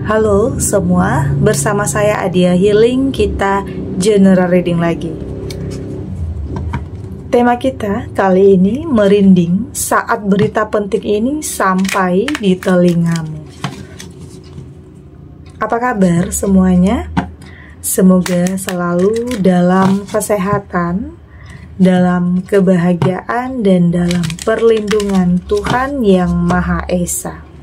Halo semua, bersama saya Adia Healing, kita general reading lagi. Tema kita kali ini merinding saat berita penting ini sampai di telingamu. Apa kabar semuanya? Semoga selalu dalam kesehatan, dalam kebahagiaan, dan dalam perlindungan Tuhan Yang Maha Esa.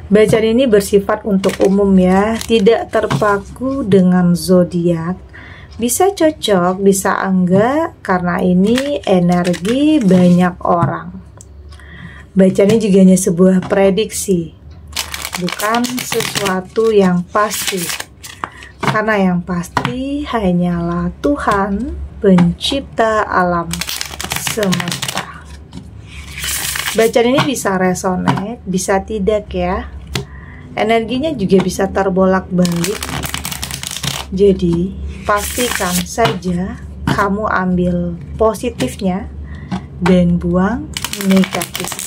Bacaan ini bersifat untuk umum ya, tidak terpaku dengan zodiak. Bisa cocok, bisa enggak, karena ini energi banyak orang. Bacaan ini juga hanya sebuah prediksi, bukan sesuatu yang pasti. Karena yang pasti hanyalah Tuhan, pencipta alam semesta. Bacaan ini bisa resonate, bisa tidak ya. Energinya juga bisa terbolak-balik. Jadi, pastikan saja kamu ambil positifnya dan buang negatifnya.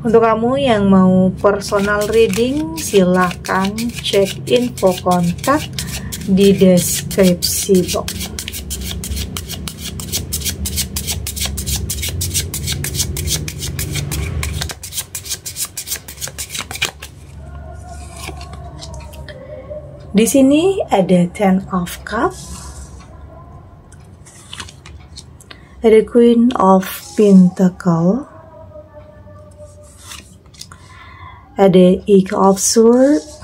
Untuk kamu yang mau personal reading, silahkan cek info kontak di deskripsi box. Di sini ada Ten of Cups, ada Queen of Pentacle, ada Eight of Swords.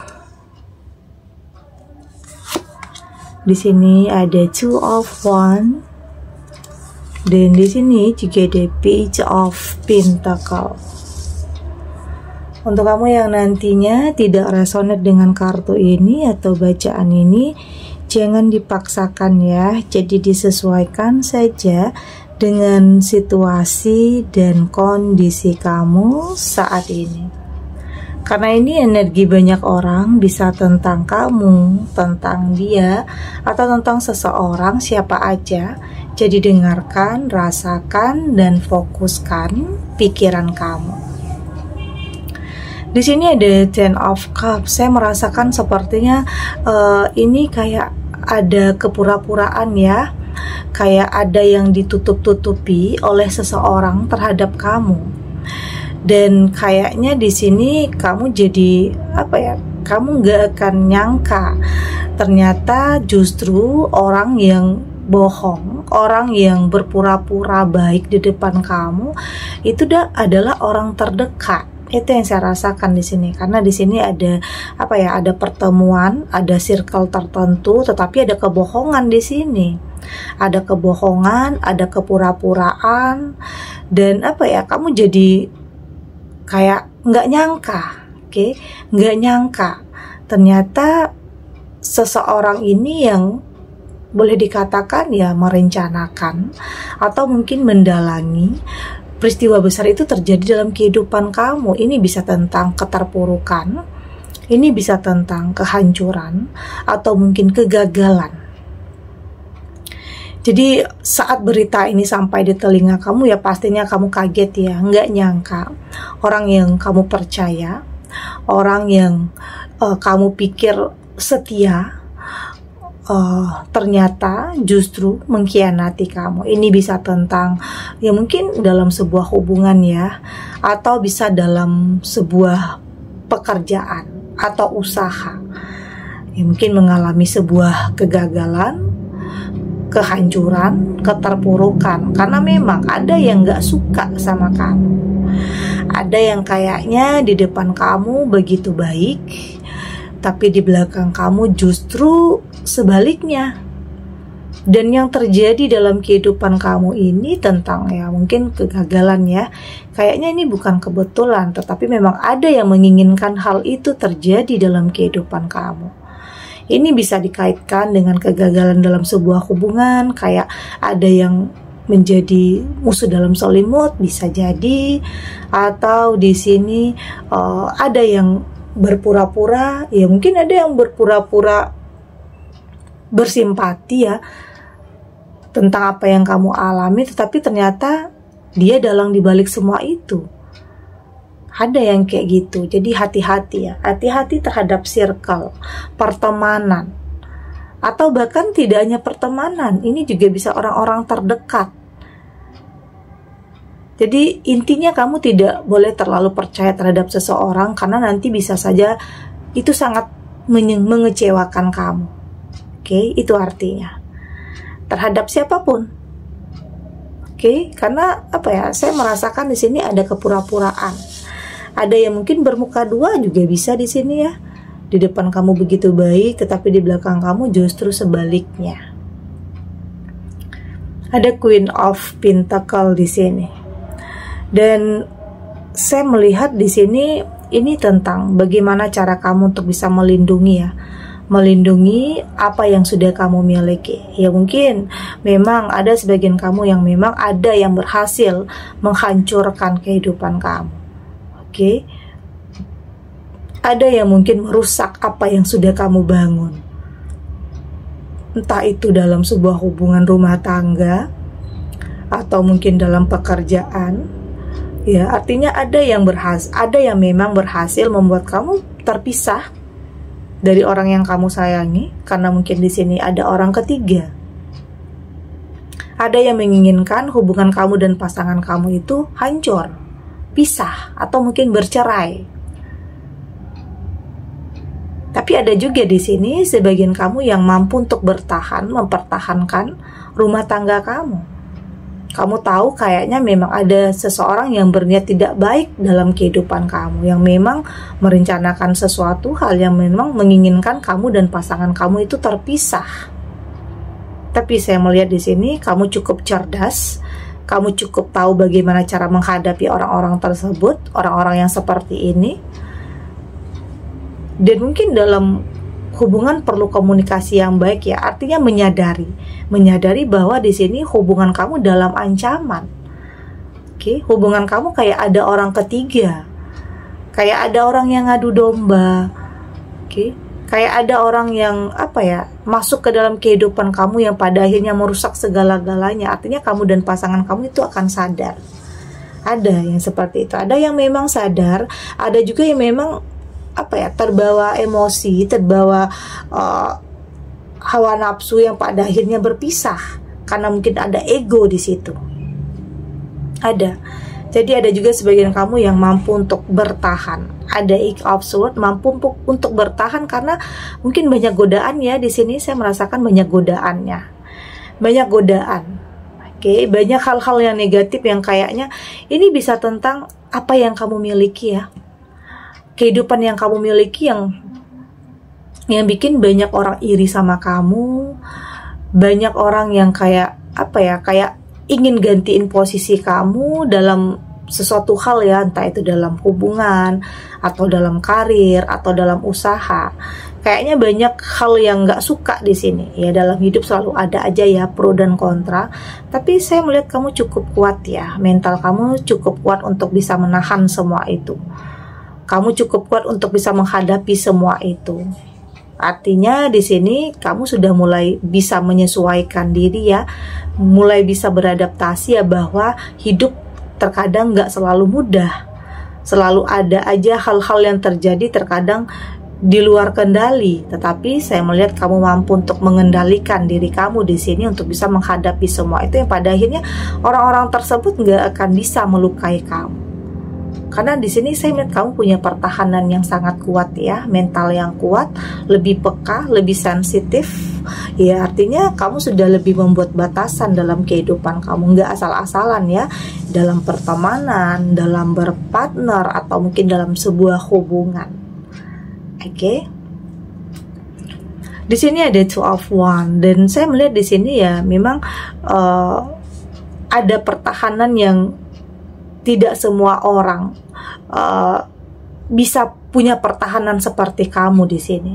Di sini ada Two of Wands, dan di sini juga ada Page of Pentacle. Untuk kamu yang nantinya tidak resonate dengan kartu ini atau bacaan ini, jangan dipaksakan ya. Jadi disesuaikan saja dengan situasi dan kondisi kamu saat ini. Karena ini energi banyak orang, bisa tentang kamu, tentang dia, atau tentang seseorang, siapa aja. Jadi dengarkan, rasakan, dan fokuskan pikiran kamu. Di sini ada Ten of Cups. Saya merasakan sepertinya ini kayak ada kepura-puraan ya, kayak ada yang ditutup-tutupi oleh seseorang terhadap kamu. Dan kayaknya di sini kamu jadi apa ya? Kamu nggak akan nyangka ternyata justru orang yang bohong, orang yang berpura-pura baik di depan kamu itu adalah orang terdekat. Itu yang saya rasakan di sini, karena di sini ada apa ya, ada pertemuan, ada circle tertentu, tetapi ada kebohongan di sini. Ada kebohongan, ada kepura-puraan, dan apa ya, kamu jadi kayak nggak nyangka, oke? Nggak nyangka ternyata seseorang ini yang boleh dikatakan ya merencanakan atau mungkin mendalangi peristiwa besar itu terjadi dalam kehidupan kamu. Ini bisa tentang keterpurukan, ini bisa tentang kehancuran, atau mungkin kegagalan. Jadi saat berita ini sampai di telinga kamu ya pastinya kamu kaget ya, nggak nyangka. Orang yang kamu percaya, orang yang kamu pikir setia, ternyata justru mengkhianati kamu. Ini bisa tentang ya mungkin dalam sebuah hubungan ya, atau bisa dalam sebuah pekerjaan atau usaha ya, mungkin mengalami sebuah kegagalan, kehancuran, keterpurukan, karena memang ada yang gak suka sama kamu. Ada yang kayaknya di depan kamu begitu baik, tapi di belakang kamu justru sebaliknya. Dan yang terjadi dalam kehidupan kamu ini tentang ya mungkin kegagalan ya, kayaknya ini bukan kebetulan, tetapi memang ada yang menginginkan hal itu terjadi dalam kehidupan kamu. Ini bisa dikaitkan dengan kegagalan dalam sebuah hubungan, kayak ada yang menjadi musuh dalam selimut, bisa jadi, atau di sini ada yang berpura-pura, ya mungkin ada yang berpura-pura bersimpati ya tentang apa yang kamu alami, tetapi ternyata dia dalang dibalik semua itu. Ada yang kayak gitu. Jadi hati-hati ya. Hati-hati terhadap circle, pertemanan. Atau bahkan tidak hanya pertemanan, ini juga bisa orang-orang terdekat. Jadi intinya kamu tidak boleh terlalu percaya terhadap seseorang, karena nanti bisa saja itu sangat mengecewakan kamu. Oke, itu artinya. Terhadap siapapun. Oke, karena apa ya? Saya merasakan di sini ada kepura-puraan. Ada yang mungkin bermuka dua juga bisa di sini ya. Di depan kamu begitu baik, tetapi di belakang kamu justru sebaliknya. Ada Queen of Pentacle di sini. Dan saya melihat di sini ini tentang bagaimana cara kamu untuk bisa melindungi ya. Melindungi apa yang sudah kamu miliki. Ya mungkin memang ada sebagian kamu yang memang ada yang berhasil menghancurkan kehidupan kamu. Oke. Ada yang mungkin merusak apa yang sudah kamu bangun. Entah itu dalam sebuah hubungan rumah tangga atau mungkin dalam pekerjaan. Ya, artinya ada yang memang berhasil membuat kamu terpisah dari orang yang kamu sayangi, karena mungkin di sini ada orang ketiga. Ada yang menginginkan hubungan kamu dan pasangan kamu itu hancur, pisah, atau mungkin bercerai. Tapi ada juga di sini sebagian kamu yang mampu untuk bertahan, mempertahankan rumah tangga kamu. Kamu tahu kayaknya memang ada seseorang yang berniat tidak baik dalam kehidupan kamu, yang memang merencanakan sesuatu hal yang memang menginginkan kamu dan pasangan kamu itu terpisah. Tapi saya melihat di sini kamu cukup cerdas, kamu cukup tahu bagaimana cara menghadapi orang-orang tersebut, orang-orang yang seperti ini. Dan mungkin dalam hubungan perlu komunikasi yang baik ya, artinya menyadari bahwa di sini hubungan kamu dalam ancaman. Oke, hubungan kamu kayak ada orang ketiga, kayak ada orang yang ngadu domba. Oke, kayak ada orang yang masuk ke dalam kehidupan kamu yang pada akhirnya merusak segala-galanya. Artinya kamu dan pasangan kamu itu akan sadar. Ada yang seperti itu, ada yang memang sadar, ada juga yang memang terbawa emosi, terbawa hawa nafsu yang pada akhirnya berpisah karena mungkin ada ego di situ. Ada. Jadi ada juga sebagian kamu yang mampu untuk bertahan. Ada Eight of Swords, mampu untuk bertahan karena mungkin banyak godaan ya. Di sini saya merasakan banyak godaannya. Banyak godaan. Oke, banyak hal-hal yang negatif yang kayaknya ini bisa tentang apa yang kamu miliki ya. Kehidupan yang kamu miliki yang bikin banyak orang iri sama kamu, banyak orang yang kayak ingin gantiin posisi kamu dalam sesuatu hal ya, entah itu dalam hubungan atau dalam karir atau dalam usaha. Kayaknya banyak hal yang nggak suka di sini ya. Dalam hidup selalu ada aja ya pro dan kontra, tapi saya melihat kamu cukup kuat ya, mental kamu cukup kuat untuk bisa menahan semua itu. Kamu cukup kuat untuk bisa menghadapi semua itu. Artinya di sini kamu sudah mulai bisa menyesuaikan diri ya, mulai bisa beradaptasi ya, bahwa hidup terkadang nggak selalu mudah. Selalu ada aja hal-hal yang terjadi terkadang di luar kendali. Tetapi saya melihat kamu mampu untuk mengendalikan diri kamu di sini untuk bisa menghadapi semua itu, yang pada akhirnya orang-orang tersebut nggak akan bisa melukai kamu. Karena di sini saya melihat kamu punya pertahanan yang sangat kuat ya, mental yang kuat, lebih peka, lebih sensitif. Ya artinya kamu sudah lebih membuat batasan dalam kehidupan kamu, nggak asal-asalan ya, dalam pertemanan, dalam berpartner, atau mungkin dalam sebuah hubungan. Oke. Di sini ada Two of Wands, dan saya melihat di sini ya memang ada pertahanan yang tidak semua orang bisa punya pertahanan seperti kamu di sini.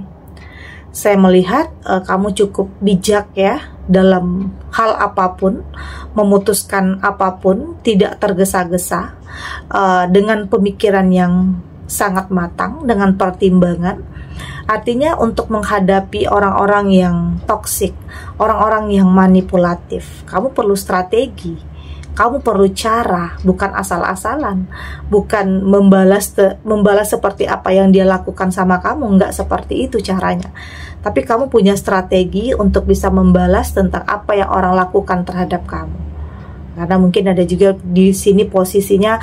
Saya melihat kamu cukup bijak ya dalam hal apapun, memutuskan apapun, tidak tergesa-gesa, dengan pemikiran yang sangat matang, dengan pertimbangan. Artinya untuk menghadapi orang-orang yang toksik, orang-orang yang manipulatif, kamu perlu strategi. kamu perlu cara, bukan asal-asalan, bukan membalas seperti apa yang dia lakukan sama kamu, nggak seperti itu caranya. Tapi kamu punya strategi untuk bisa membalas tentang apa yang orang lakukan terhadap kamu. Karena mungkin ada juga di sini posisinya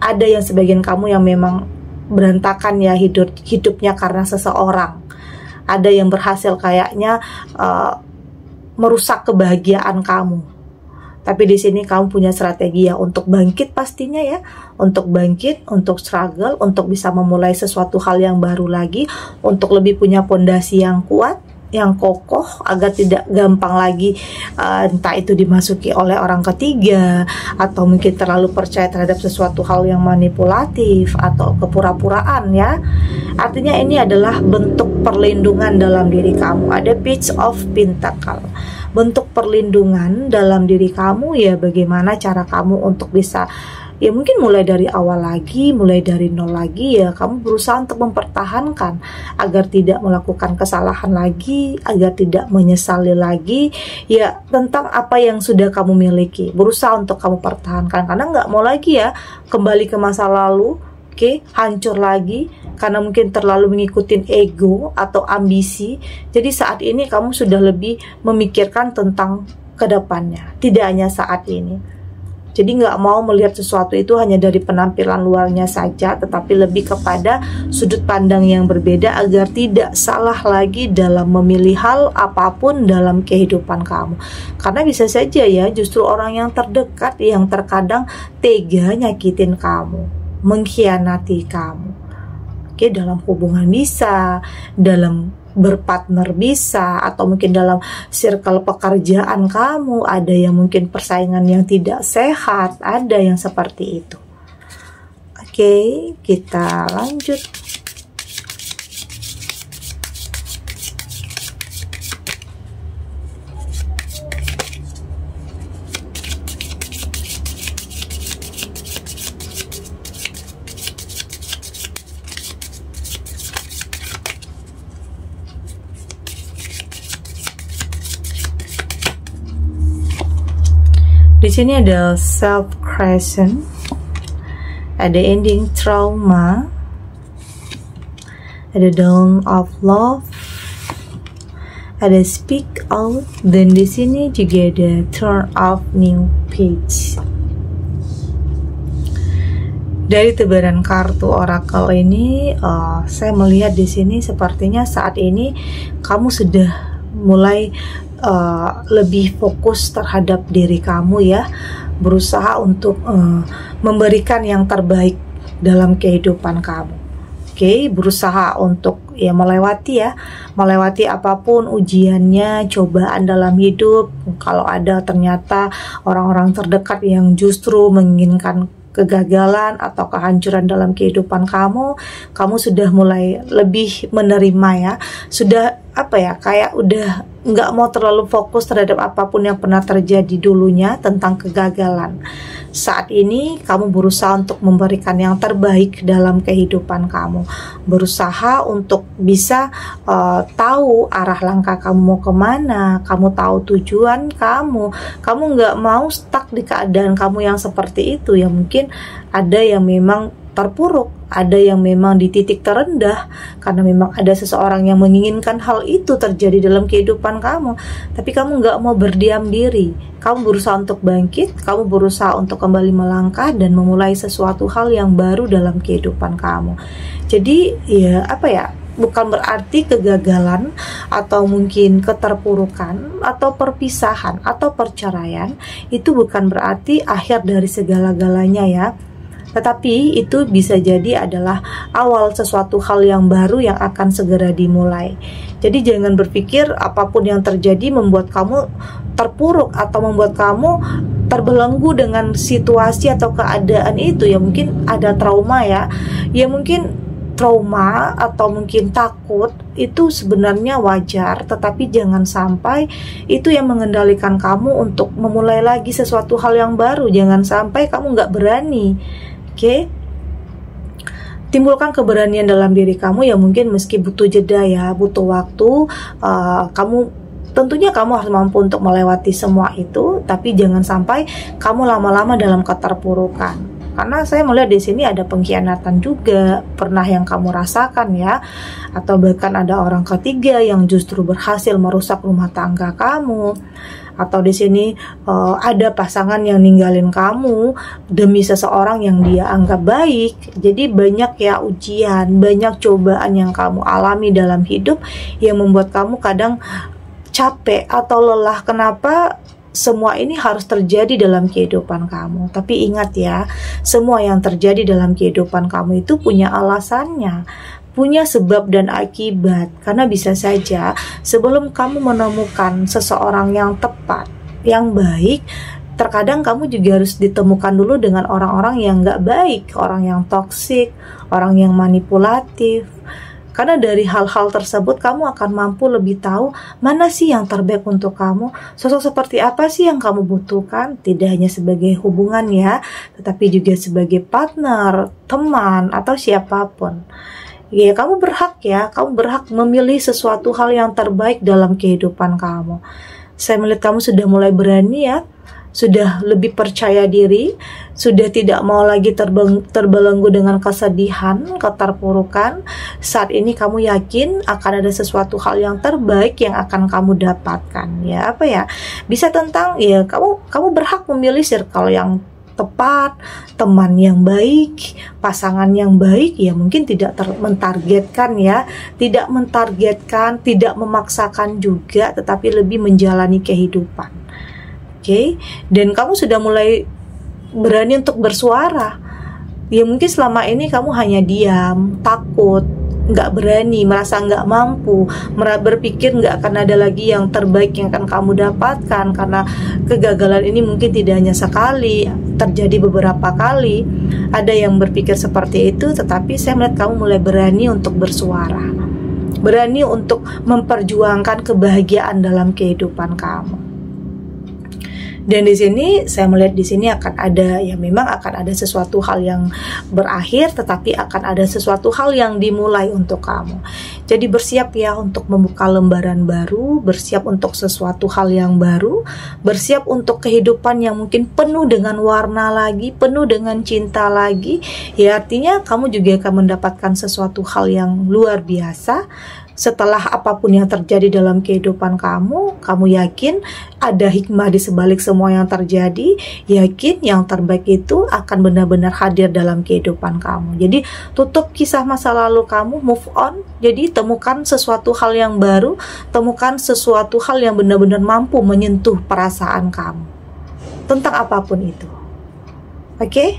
ada yang sebagian kamu yang memang berantakan ya hidupnya karena seseorang. Ada yang berhasil kayaknya merusak kebahagiaan kamu. Tapi di sini kamu punya strategi ya untuk bangkit pastinya ya, untuk bangkit, untuk struggle, untuk bisa memulai sesuatu hal yang baru lagi, untuk lebih punya fondasi yang kuat, yang kokoh, agar tidak gampang lagi entah itu dimasuki oleh orang ketiga, atau mungkin terlalu percaya terhadap sesuatu hal yang manipulatif atau kepura-puraan ya. Artinya ini adalah bentuk perlindungan dalam diri kamu. Ada Page of Pentacle, bentuk perlindungan dalam diri kamu ya. Bagaimana cara kamu untuk bisa ya mungkin mulai dari awal lagi, mulai dari nol lagi ya. Kamu berusaha untuk mempertahankan agar tidak melakukan kesalahan lagi, agar tidak menyesali lagi ya tentang apa yang sudah kamu miliki. Berusaha untuk kamu pertahankan karena nggak mau lagi ya kembali ke masa lalu. Oke, hancur lagi karena mungkin terlalu mengikuti ego atau ambisi. Jadi saat ini kamu sudah lebih memikirkan tentang kedepannya, tidak hanya saat ini. Jadi nggak mau melihat sesuatu itu hanya dari penampilan luarnya saja, tetapi lebih kepada sudut pandang yang berbeda agar tidak salah lagi dalam memilih hal apapun dalam kehidupan kamu. Karena bisa saja ya justru orang yang terdekat yang terkadang tega nyakitin kamu, mengkhianati kamu. Oke, dalam hubungan bisa, dalam berpartner bisa, atau mungkin dalam circle pekerjaan kamu ada yang mungkin persaingan yang tidak sehat, ada yang seperti itu. Oke, kita lanjut. Di sini ada self creation, ada ending trauma, ada dawn of love, ada speak out, dan di sini juga ada turn of new page. Dari tebaran kartu oracle ini, saya melihat di sini sepertinya saat ini kamu sudah mulai lebih fokus terhadap diri kamu ya, berusaha untuk memberikan yang terbaik dalam kehidupan kamu. Oke, berusaha untuk ya melewati apapun ujiannya, cobaan dalam hidup. Kalau ada ternyata orang-orang terdekat yang justru menginginkan kegagalan atau kehancuran dalam kehidupan kamu sudah mulai lebih menerima ya, sudah kayak udah nggak mau terlalu fokus terhadap apapun yang pernah terjadi dulunya tentang kegagalan. Saat ini kamu berusaha untuk memberikan yang terbaik dalam kehidupan kamu, berusaha untuk bisa tahu arah langkah kamu mau kemana, kamu tahu tujuan kamu nggak mau stuck di keadaan kamu yang seperti itu ya. Mungkin ada yang memang terpuruk, ada yang memang di titik terendah karena memang ada seseorang yang menginginkan hal itu terjadi dalam kehidupan kamu, tapi kamu nggak mau berdiam diri. Kamu berusaha untuk bangkit, kamu berusaha untuk kembali melangkah dan memulai sesuatu hal yang baru dalam kehidupan kamu. Jadi ya bukan berarti kegagalan atau mungkin keterpurukan atau perpisahan atau perceraian itu bukan berarti akhir dari segala-galanya ya. Tetapi itu bisa jadi adalah awal sesuatu hal yang baru yang akan segera dimulai. Jadi jangan berpikir apapun yang terjadi membuat kamu terpuruk atau membuat kamu terbelenggu dengan situasi atau keadaan itu. Ya mungkin ada trauma ya. Ya mungkin trauma atau mungkin takut itu sebenarnya wajar, tetapi jangan sampai itu yang mengendalikan kamu untuk memulai lagi sesuatu hal yang baru. Jangan sampai kamu nggak berani. Oke, timbulkan keberanian dalam diri kamu ya, mungkin meski butuh jeda ya, butuh waktu, kamu Tentunya kamu harus mampu untuk melewati semua itu, tapi jangan sampai kamu lama-lama dalam keterpurukan. Karena saya melihat di sini ada pengkhianatan juga, pernah yang kamu rasakan ya, atau bahkan ada orang ketiga yang justru berhasil merusak rumah tangga kamu, atau di sini ada pasangan yang ninggalin kamu demi seseorang yang dia anggap baik. Jadi banyak ya ujian, banyak cobaan yang kamu alami dalam hidup yang membuat kamu kadang capek atau lelah. Kenapa semua ini harus terjadi dalam kehidupan kamu? Tapi ingat ya, semua yang terjadi dalam kehidupan kamu itu punya alasannya, punya sebab dan akibat. Karena bisa saja sebelum kamu menemukan seseorang yang tepat, yang baik, terkadang kamu juga harus ditemukan dulu dengan orang-orang yang gak baik, orang yang toksik, orang yang manipulatif. Karena dari hal-hal tersebut kamu akan mampu lebih tahu mana sih yang terbaik untuk kamu, sosok seperti apa sih yang kamu butuhkan, tidak hanya sebagai hubungan ya, tetapi juga sebagai partner, teman, atau siapapun. Ya, kamu berhak memilih sesuatu hal yang terbaik dalam kehidupan kamu. Saya melihat kamu sudah mulai berani ya, sudah lebih percaya diri, sudah tidak mau lagi terbelenggu dengan kesedihan, keterpurukan. Saat ini kamu yakin akan ada sesuatu hal yang terbaik yang akan kamu dapatkan. Ya, apa ya? Bisa tentang ya kamu berhak memilih circle yang tepat, teman yang baik, pasangan yang baik. Ya mungkin tidak mentargetkan ya, tidak mentargetkan, tidak memaksakan juga, tetapi lebih menjalani kehidupan. Oke, dan kamu sudah mulai berani untuk bersuara. Ya mungkin selama ini kamu hanya diam, takut, nggak berani, merasa nggak mampu, berpikir nggak akan ada lagi yang terbaik yang akan kamu dapatkan. Karena kegagalan ini mungkin tidak hanya sekali, terjadi beberapa kali. Ada yang berpikir seperti itu, tetapi saya melihat kamu mulai berani untuk bersuara, berani untuk memperjuangkan kebahagiaan dalam kehidupan kamu. Dan di sini saya melihat di sini akan ada ya, memang akan ada sesuatu hal yang berakhir, tetapi akan ada sesuatu hal yang dimulai untuk kamu. Jadi bersiap ya untuk membuka lembaran baru, bersiap untuk sesuatu hal yang baru, bersiap untuk kehidupan yang mungkin penuh dengan warna lagi, penuh dengan cinta lagi. Ya artinya kamu juga akan mendapatkan sesuatu hal yang luar biasa. Setelah apapun yang terjadi dalam kehidupan kamu yakin ada hikmah di sebalik semua yang terjadi, yakin yang terbaik itu akan benar-benar hadir dalam kehidupan kamu. Jadi tutup kisah masa lalu kamu, move on. Jadi temukan sesuatu hal yang baru, temukan sesuatu hal yang benar-benar mampu menyentuh perasaan kamu tentang apapun itu. Oke?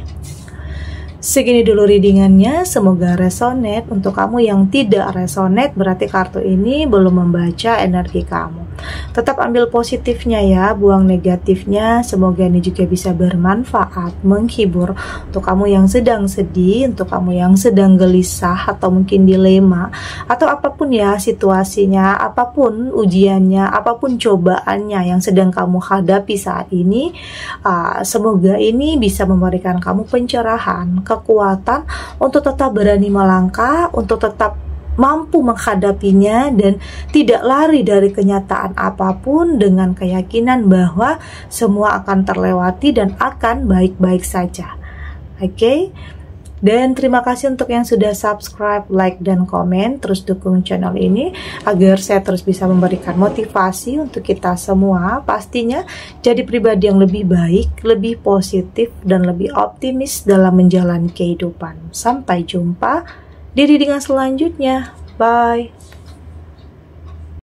Segini dulu readingannya, semoga resonate. Untuk kamu yang tidak resonate, berarti kartu ini belum membaca energi kamu. Tetap ambil positifnya ya, buang negatifnya. Semoga ini juga bisa bermanfaat, menghibur. Untuk kamu yang sedang sedih, untuk kamu yang sedang gelisah, atau mungkin dilema, atau apapun ya situasinya, apapun ujiannya, apapun cobaannya yang sedang kamu hadapi saat ini, semoga ini bisa memberikan kamu pencerahan, kekuatan untuk tetap berani melangkah, untuk tetap mampu menghadapinya dan tidak lari dari kenyataan apapun, dengan keyakinan bahwa semua akan terlewati dan akan baik-baik saja. Oke? Dan terima kasih untuk yang sudah subscribe, like, dan komen. Terus dukung channel ini agar saya terus bisa memberikan motivasi untuk kita semua. Pastinya jadi pribadi yang lebih baik, lebih positif, dan lebih optimis dalam menjalani kehidupan. Sampai jumpa di readingan selanjutnya. Bye.